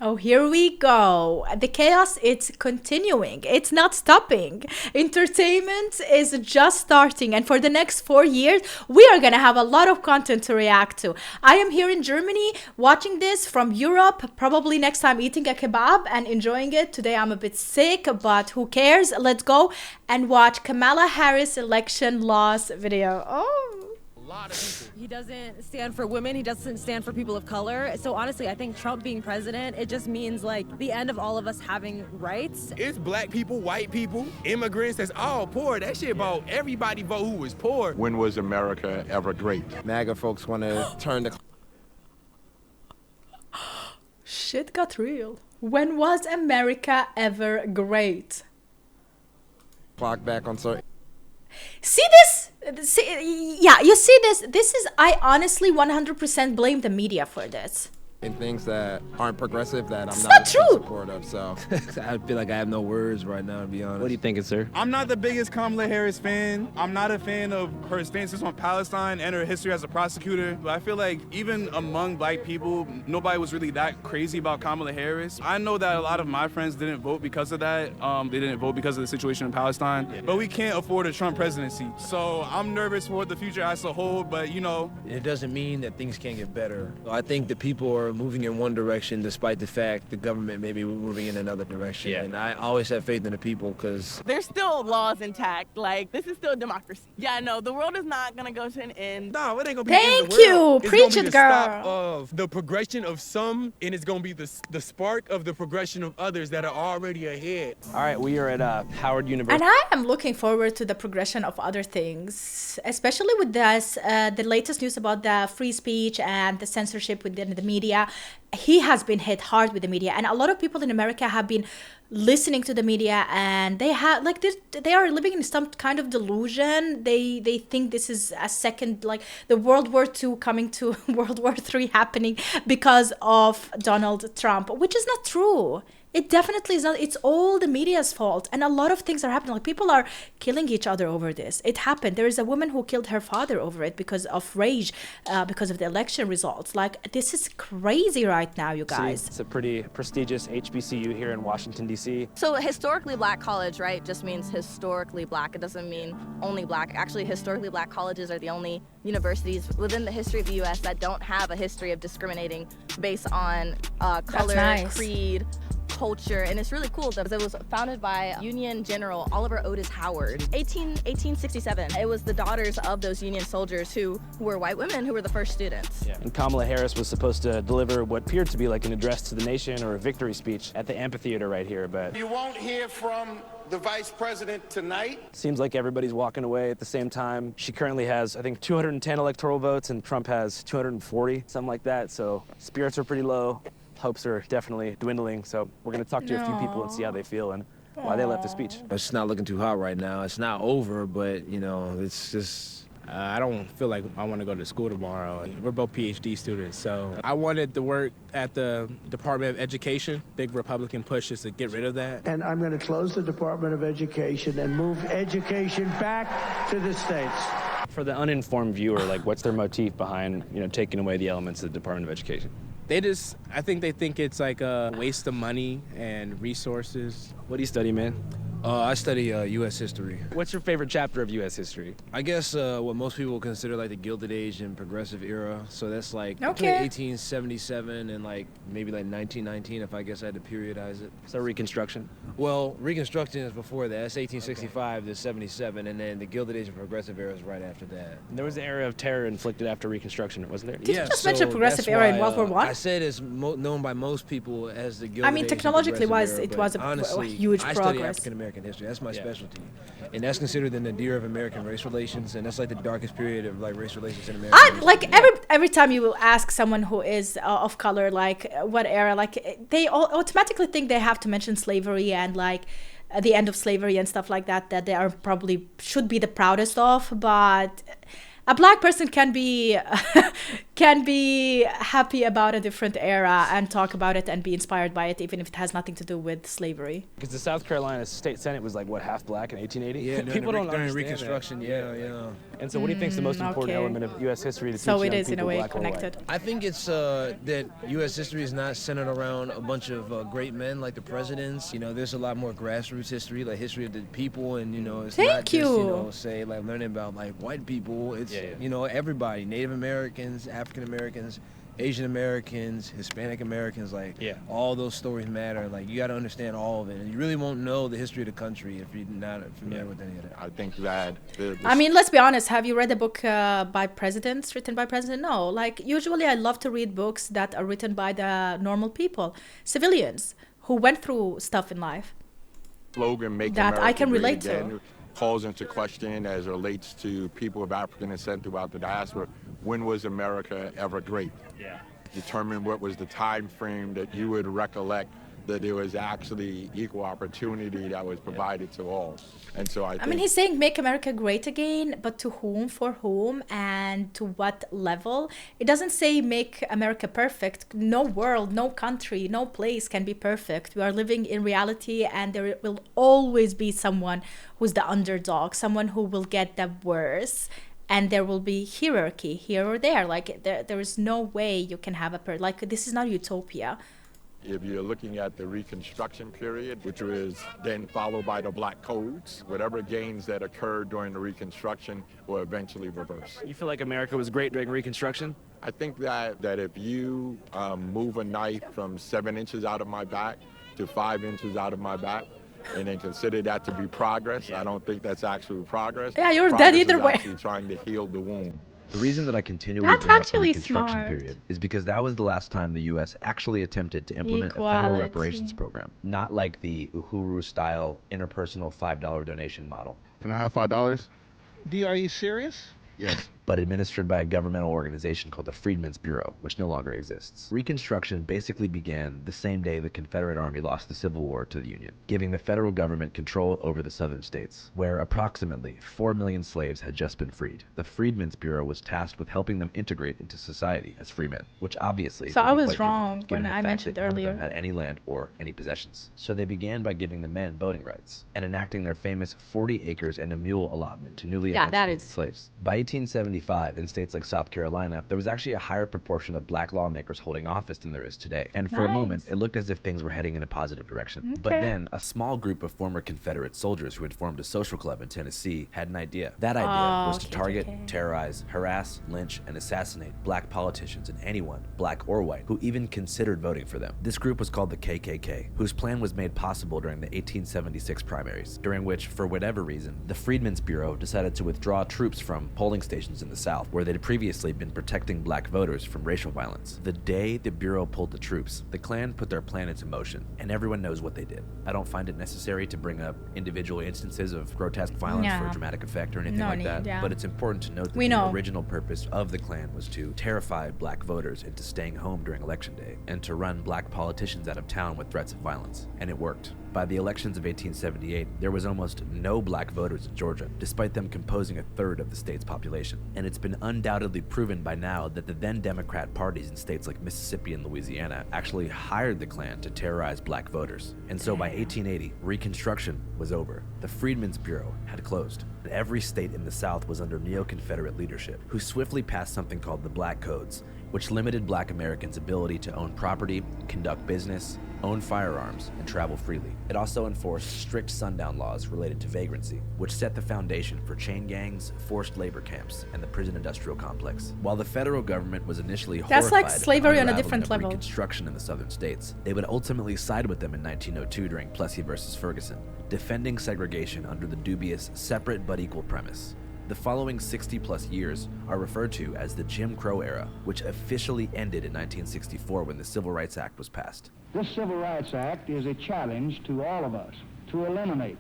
Oh, here we go. The chaos, it's continuing. It's not stopping. Entertainment is just starting. And for the next 4 years, we are going to have a lot of content to react to. I am here in Germany watching this from Europe, probably next time eating a kebab and enjoying it. Today I'm a bit sick, but who cares? Let's go and watch Kamala Harris election loss video. Oh. He doesn't stand for women. He doesn't stand for people of color. So honestly, I think Trump being president, it just means like the end of all of us having rights. It's black people, white people, immigrants that's all poor. That shit about everybody vote who was poor. When was America ever great? MAGA folks want to turn the Shit got real. When was America ever great? clock back on certain. See this? Yeah, you see this? This is, I honestly 100% blame the media for this. In things that aren't progressive that I'm It's not not in true. support of. So I feel like I have no words right now, to be honest. What are you thinking, sir? I'm not the biggest Kamala Harris fan. I'm not a fan of her stances on Palestine and her history as a prosecutor. But I feel like even among black people, nobody was really that crazy about Kamala Harris. I know that a lot of my friends didn't vote because of that. They didn't vote because of the situation in Palestine. But we can't afford a Trump presidency. So I'm nervous for what the future has to hold. But, you know. It doesn't mean that things can't get better. I think the people are moving in one direction despite the fact the government may be moving in another direction. Yeah. And I always have faith in the people because there's still laws intact. Like, this is still democracy. Yeah, no, the world is not going to go to an end. No, it ain't gonna be Thank the end of the world. you. It's Preach gonna be it, the stop girl. of the progression of some, and it's gonna be the spark of the progression of others that are already ahead. All right, we are at Howard University. And I am looking forward to the progression of other things, especially with this, the latest news about the free speech and the censorship within the media. He has been hit hard with the media, and a lot of people in America have been listening to the media, and they have like they are living in some kind of delusion. They think this is a second, like the World War II coming to World War III happening because of Donald Trump, which is not true. It definitely is not. It's all the media's fault. And a lot of things are happening. Like, people are killing each other over this. It happened. There is a woman who killed her father over it because of rage, because of the election results. Like, this is crazy right now, you guys. It's a pretty prestigious HBCU here in Washington, D.C. So historically black college, right, just means historically black. It doesn't mean only black. Actually, historically black colleges are the only universities within the history of the U.S. that don't have a history of discriminating based on color, nice. creed, culture. And it's really cool because it was founded by Union General Oliver Otis Howard, 1867. It was the daughters of those Union soldiers who were white women who were the first students. Yeah. And Kamala Harris was supposed to deliver what appeared to be like an address to the nation or a victory speech at the amphitheater right here, but You won't hear from the vice president tonight. seems like everybody's walking away at the same time. She currently has, I think, 210 electoral votes, and Trump has 240, something like that. So spirits are pretty low. Hopes are definitely dwindling. So we're going to talk to a few people and see how they feel and why they left the speech. it's not looking too hot right now. It's not over, but, you know, it's just... I don't feel like I want to go to school tomorrow. We're both PhD students, so I wanted to work at the Department of Education. Big Republican push is to get rid of that. And I'm going to close the Department of Education and move education back to the states. For the uninformed viewer, like, what's their motif behind, taking away the elements of the Department of Education? I think they think it's like a waste of money and resources. What do you study, man? I study U.S. history. What's your favorite chapter of U.S. history? I guess what most people consider like the Gilded Age and Progressive Era. So that's like between Okay. 1877 and like maybe like 1919 if I guess I had to periodize it. So Reconstruction? Well, Reconstruction is before that. That's 1865 to 77, and then the Gilded Age and Progressive Era is right after that. There was an era of terror inflicted after Reconstruction, wasn't there? Did you just mention progressive that's era in why, World War One? I said it's known by most people as the Gilded I mean, Age and technologically Progressive wise, era, it but was a honestly, huge I study progress. African American history. That's my Yeah. specialty, and that's considered the nadir of American race relations, and that's like the darkest period of like race relations in America. Every time you will ask someone who is of color, like what era, like they automatically think they have to mention slavery and like the end of slavery and stuff like that they are probably should be the proudest of. But a black person can be can be happy about a different era and talk about it and be inspired by it, even if it has nothing to do with slavery. Because the South Carolina State Senate was like, what, half black in 1880? Yeah, People don't during understand Reconstruction, that. yeah. And so what do you think is the most important okay. element of U.S. history to teach So it young is in a people, way black or white? connected. I think it's that U.S. history is not centered around a bunch of great men like the presidents. You know, there's a lot more grassroots history, like history of the people, and, you know, it's not just, you know, say, like, learning about, like, white people. It's, you know, everybody, Native Americans, African Americans, Asian Americans, Hispanic Americans, like, all those stories matter. Like, you got to understand all of it. And you really won't know the history of the country if you're not familiar with any of that. I think that... I mean, let's be honest. Have you read a book by presidents, written by presidents? No. Like, usually I love to read books that are written by the normal people, civilians, who went through stuff in life. Slogan, Make that America I can Great relate Again, to. calls into question as it relates to people of African descent throughout the diaspora. When was America ever great? Yeah. Determine what was the time frame that you would recollect that there was actually equal opportunity that was provided to all. And so I mean, he's saying make America great again, but to whom, for whom, and to what level? It doesn't say make America perfect. No world, no country, no place can be perfect. We are living in reality, and there will always be someone who's the underdog, someone who will get the worst. And there will be hierarchy here or there. Like, there is no way you can have like, this is not utopia. If you're looking at the Reconstruction period, which was then followed by the Black Codes, whatever gains that occurred during the Reconstruction will eventually reverse. You feel like America was great during Reconstruction? I think that if you move a knife from 7 inches out of my back to 5 inches out of my back, and then consider that to be progress, I don't think that's actual progress. Yeah, you're dead either way. Actually trying to heal the wound. The reason that I continue That's to bring up the actually Reconstruction smart. period is because that was the last time the U.S. actually attempted to implement a federal reparations program, not like the Uhuru-style interpersonal $5 donation model. Can I have $5? Are you serious? Yes. But administered by a governmental organization called the Freedmen's Bureau, which no longer exists. Reconstruction basically began the same day the Confederate Army lost the Civil War to the Union, giving the federal government control over the southern states, where approximately 4 million slaves had just been freed. The Freedmen's Bureau was tasked with helping them integrate into society as free men, which obviously So I would be was quite wrong difficult, given when the I fact mentioned that none of them earlier. had any land or any possessions. So they began by giving the men voting rights and enacting their famous 40 acres and a mule allotment to newly emancipated slaves. By 1875, in states like South Carolina, there was actually a higher proportion of black lawmakers holding office than there is today. And for a moment, it looked as if things were heading in a positive direction. But then, a small group of former Confederate soldiers who had formed a social club in Tennessee had an idea. That idea was to target, terrorize, harass, lynch, and assassinate black politicians and anyone, black or white, who even considered voting for them. This group was called the KKK, whose plan was made possible during the 1876 primaries, during which, for whatever reason, the Freedmen's Bureau decided to withdraw troops from polling stations in the South, where they'd previously been protecting black voters from racial violence. The day the Bureau pulled the troops, the Klan put their plan into motion, and everyone knows what they did. I don't find it necessary to bring up individual instances of grotesque violence for dramatic effect or anything like that, but it's important to note that the original purpose of the Klan was to terrify black voters into staying home during Election Day, and to run black politicians out of town with threats of violence. And it worked. By the elections of 1878, there was almost no black voters in Georgia, despite them composing a third of the state's population. And it's been undoubtedly proven by now that the then Democrat parties in states like Mississippi and Louisiana actually hired the Klan to terrorize black voters. And so by 1880, Reconstruction was over. The Freedmen's Bureau had closed. And every state in the South was under neo-Confederate leadership, who swiftly passed something called the Black Codes, which limited black Americans' ability to own property, conduct business, own firearms, and travel freely. It also enforced strict sundown laws related to vagrancy, which set the foundation for chain gangs, forced labor camps, and the prison industrial complex. While the federal government was initially horrified like slavery on a different of level. Reconstruction in the southern states, they would ultimately side with them in 1902 during Plessy versus Ferguson, defending segregation under the dubious separate but equal premise. The following 60-plus years are referred to as the Jim Crow era, which officially ended in 1964 when the Civil Rights Act was passed. This Civil Rights Act is a challenge to all of us to eliminate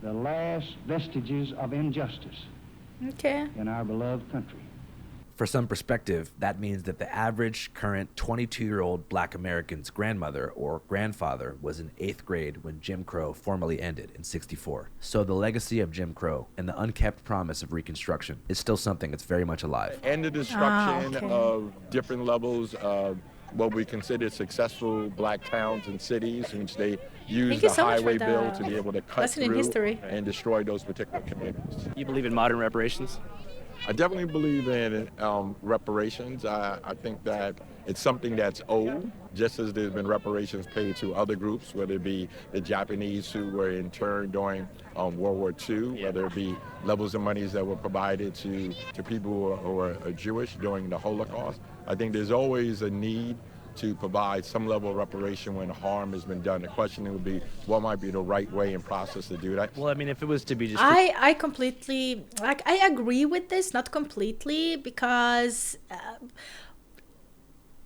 the last vestiges of injustice in our beloved country. For some perspective, that means that the average current 22-year-old Black American's grandmother or grandfather was in 8th grade when Jim Crow formally ended in '64. So the legacy of Jim Crow and the unkept promise of Reconstruction is still something that's very much alive. And the destruction of different levels of what we consider successful Black towns and cities, in which they use the highway bill to be able to cut through and destroy those particular communities. You believe in modern reparations? I definitely believe in reparations. I think that it's something that's owed, just as there's been reparations paid to other groups, whether it be the Japanese who were interned during World War II, whether it be levels of monies that were provided to people who are Jewish during the Holocaust. I think there's always a need to provide some level of reparation when harm has been done. The question would be, what might be the right way and process to do that? Well, I mean, if it was to be just... I completely, I agree with this, not completely, because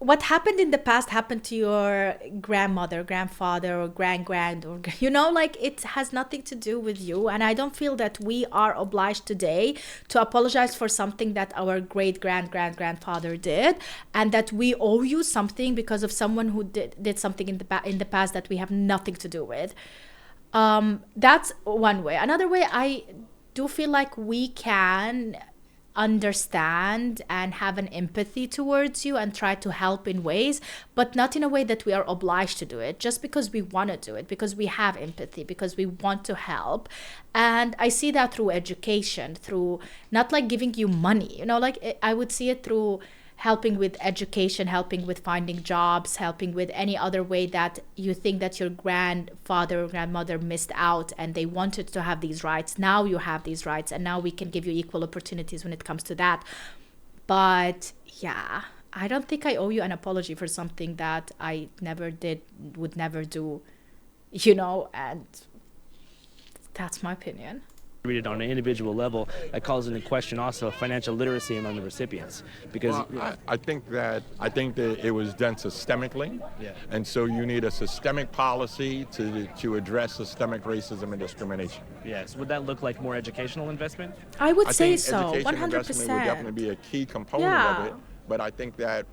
what happened in the past happened to your grandmother, grandfather, or grand, or, it has nothing to do with you. And I don't feel that we are obliged today to apologize for something that our grandfather did, and that we owe you something because of someone who did something in the past that we have nothing to do with. That's one way. Another way, I do feel like we can understand and have an empathy towards you and try to help in ways, but not in a way that we are obliged to do it, just because we want to do it, because we have empathy, because we want to help. And I see that through education, through not like giving you money, I would see it through helping with education, helping with finding jobs, helping with any other way that you think that your grandfather or grandmother missed out and they wanted to have these rights. Now you have these rights, and now we can give you equal opportunities when it comes to that. But yeah, I don't think I owe you an apology for something that I never did, would never do, and that's my opinion. Read it on an individual level, that calls into question also financial literacy among the recipients, because I think that it was done systemically, and so you need a systemic policy to address systemic racism and discrimination. Yes, would that look like more educational investment? I would say think so, 100%. Investment would definitely be a key component of it, but I think that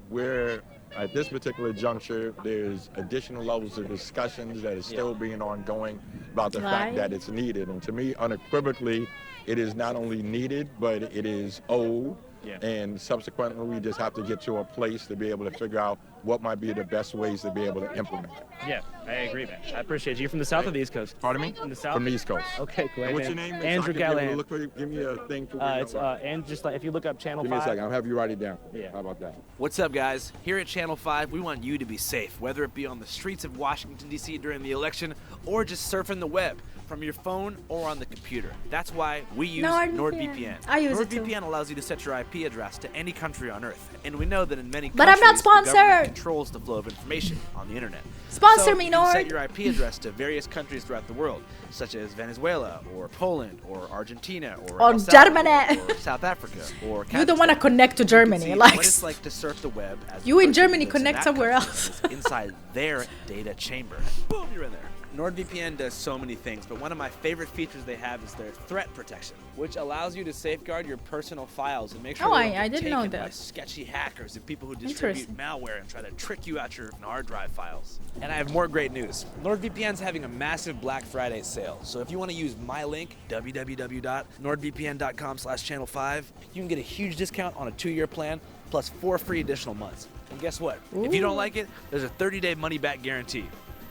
at this particular juncture, there's additional levels of discussions that is still being ongoing about the fact that it's needed. And to me, unequivocally, it is not only needed, but it is owed. And subsequently, we just have to get to a place to be able to figure out what might be the best ways to be able to implement it. Yeah, I agree, man. I appreciate you. You're from the South or the East Coast? Pardon me? From the South? From the East Coast. Okay, cool. And what's your name? Andrew Gallan. Give me a thing. And just like if you look up Channel 5. Give me a second. I'll have you write it down. Yeah. How about that? What's up, guys? Here at Channel 5, we want you to be safe, whether it be on the streets of Washington, D.C. during the election, or just surfing the web from your phone or on the computer. That's why we use NordVPN. I use it too. NordVPN allows you to set your IP address to any country on Earth, and we know that in many countries, but I'm not the government sponsored. controls the flow of information on the internet. Sponsor me, Nord. Nord. Set your IP address to various countries throughout the world, such as Venezuela or Poland or Argentina or Germany or South Africa or Kazakhstan. You don't want to connect to Germany, what it's like to surf the web. As you in Germany connect somewhere else. Inside their data chamber. Boom, you're in there. NordVPN does so many things, but one of my favorite features they have is their threat protection, which allows you to safeguard your personal files and make sure they don't get I didn't know taken by that. sketchy hackers and people who distribute malware and try to trick you out your hard drive files. And I have more great news. NordVPN's having a massive Black Friday sale, so if you want to use my link, www.nordvpn.com/channel5, you can get a huge discount on a 2-year plan plus 4 free additional months. And guess what? If you don't like it, there's a 30-day money-back guarantee.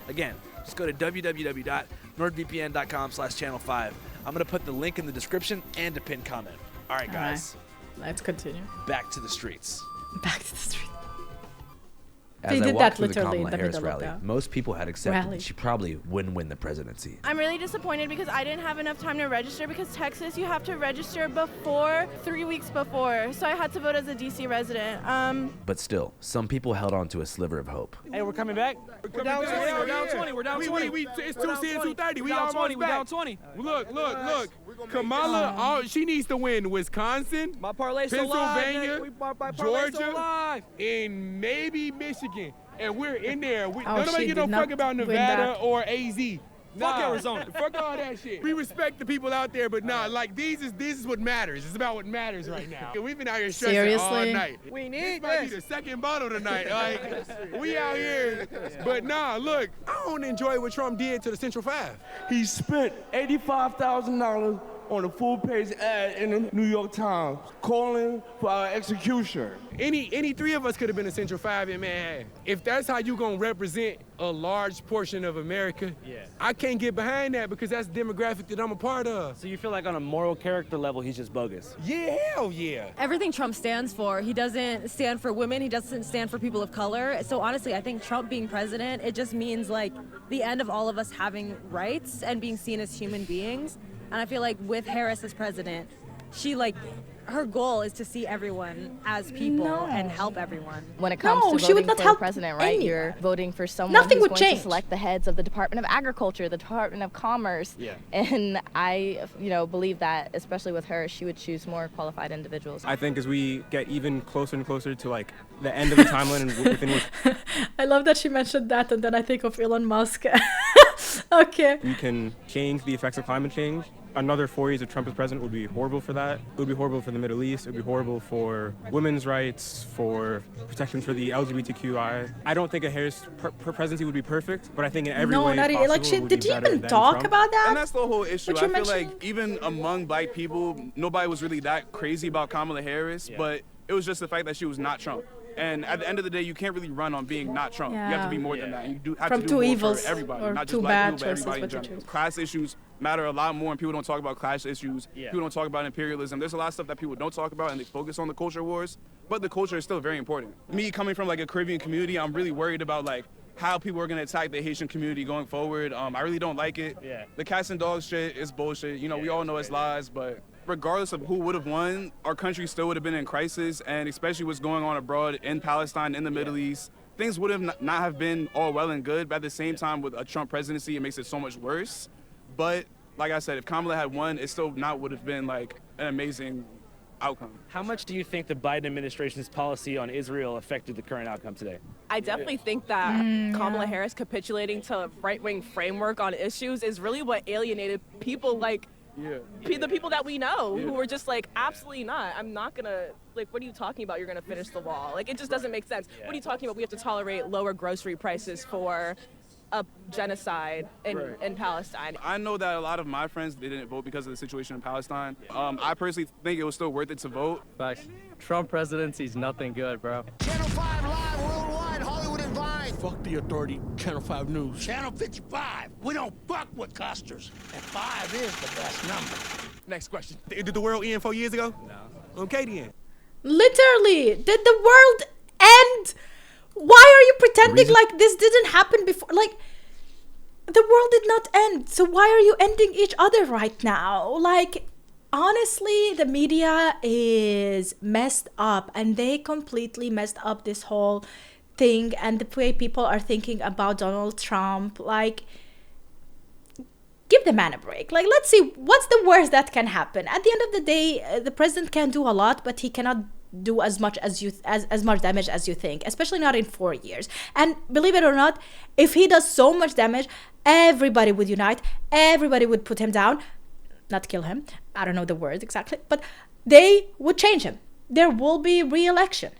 Again, just go to www.nordvpn.com/channel5. I'm going to put the link in the description and a pinned comment. All right, guys. Let's continue. Back to the streets. Back to the streets. As I walked through the Kamala Harris rally, most people had accepted that she probably wouldn't win the presidency. I'm really disappointed because I didn't have enough time to register, because Texas, you have to register before 3 weeks before. So I had to vote as a DC resident. But still, some people held on to a sliver of hope. Hey, we're coming back. We're down 20. We're down 20. We're down 20. It's 2:30. We almost back. We're down 20. Look. Kamala, she needs to win Wisconsin, my parlay's Pennsylvania, Georgia, alive. and maybe Michigan. And we're in there. She Nobody give no fuck about Nevada or AZ. Fuck Arizona. Fuck all that shit. We respect the people out there, but nah, like this is what matters. It's about what matters right now. We've been out here stressing all night. We need this. Might be the second bottle tonight. Like we out here, but nah, look, I don't enjoy what Trump did to the Central Five. He spent $85,000 on a full-page ad in the New York Times calling for our execution. Any three of us could have been a Central Five in Manhattan. If that's how you gonna represent a large portion of America, I can't get behind that because that's the demographic that I'm a part of. So you feel like on a moral character level, he's just bogus? Yeah, hell yeah. Everything Trump stands for, he doesn't stand for women, he doesn't stand for people of color. So honestly, I think Trump being president, it just means like the end of all of us having rights and being seen as human beings. And I feel like with Harris as president, her goal is to see everyone as people and help everyone. When it comes to voting for the president, right, you're voting for someone who's going to select the heads of the Department of Agriculture, the Department of Commerce. Yeah. And I, believe that, especially with her, she would choose more qualified individuals. I think as we get even closer and closer to like the end of the timeline and within which I love that she mentioned that, and then I think of Elon Musk. Okay. We can change the effects of climate change. Another 4 years of Trump as president would be horrible for that. It would be horrible for the Middle East. It would be horrible for women's rights, for protections for the LGBTQI. I don't think a Harris presidency would be perfect, but I think in every way possible like it would did be you better even than talk Trump. about that? And that's the whole issue. What I you're feel mentioning? like even among black people, nobody was really that crazy about Kamala Harris, but it was just the fact that she was not Trump. And at the end of the day, you can't really run on being not Trump. You have to be more than that. You do have to do more for everybody, not just black people, but everybody in general. Class issues matter a lot more, and people don't talk about class issues. People don't talk about imperialism. There's a lot of stuff that people don't talk about, and they focus on the culture wars. But the culture is still very important. Me coming from like a Caribbean community, I'm really worried about like how people are gonna attack the Haitian community going forward. I really don't like it. The cats and dogs shit is bullshit. We all know it's lies, but regardless of who would have won, our country still would have been in crisis, and especially what's going on abroad in Palestine, in the Middle East, things would have not have been all well and good, but at the same time, with a Trump presidency, it makes it so much worse. But like I said, if Kamala had won, it still not would have been like an amazing outcome. How much do you think the Biden administration's policy on Israel affected the current outcome today? I definitely think that Kamala Harris capitulating to right-wing framework on issues is really what alienated people like the people that we know who were just like, absolutely not. I'm not gonna, like, what are you talking about? You're gonna finish the wall. Like, it just doesn't make sense. What are you talking about? We have to tolerate lower grocery prices for a genocide in Palestine. I know that a lot of my friends, they didn't vote because of the situation in Palestine. I personally think it was still worth it to vote. Facts. Trump presidency's nothing good, bro. Channel 5 Live Worldwide, Hollywood and Vine. Fuck the authority, Channel 5 News. Channel 55. We don't fuck with costers. And 5 is the best number. Next question. Did the world end 4 years ago? No. Okay then. Literally, did the world end? Why are you pretending like this didn't happen before? Like, the world did not end. So why are you ending each other right now? Like, honestly, the media is messed up, and they completely messed up this whole thing and the way people are thinking about Donald Trump. Like, give the man a break. Like, let's see what's the worst that can happen. At the end of the day, the president can do a lot, but he cannot do as much as much damage as you think, especially not in 4 years. And believe it or not, if he does so much damage, everybody would unite, everybody would put him down, not kill him, I don't know the word exactly, but they would change him. There will be re-election.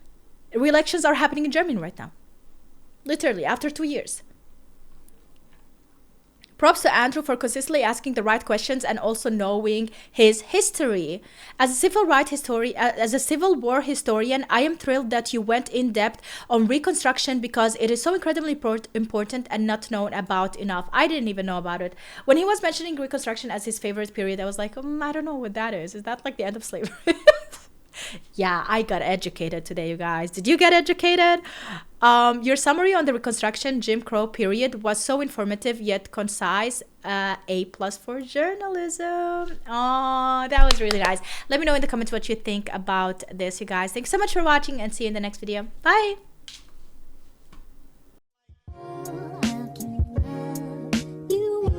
Re-elections are happening in Germany right now, literally after 2 years. Props to Andrew for consistently asking the right questions and also knowing his history. As a Civil War historian, I am thrilled that you went in depth on Reconstruction because it is so incredibly important and not known about enough. I didn't even know about it. When he was mentioning Reconstruction as his favorite period, I was like, I don't know what that is. Is that like the end of slavery? Yeah, I got educated today, you guys. Did you get educated? Your summary on the Reconstruction Jim Crow period was so informative yet concise. A+ for journalism. Oh, that was really nice. Let me know in the comments what you think about this, you guys. Thanks so much for watching, and see you in the next video. Bye. You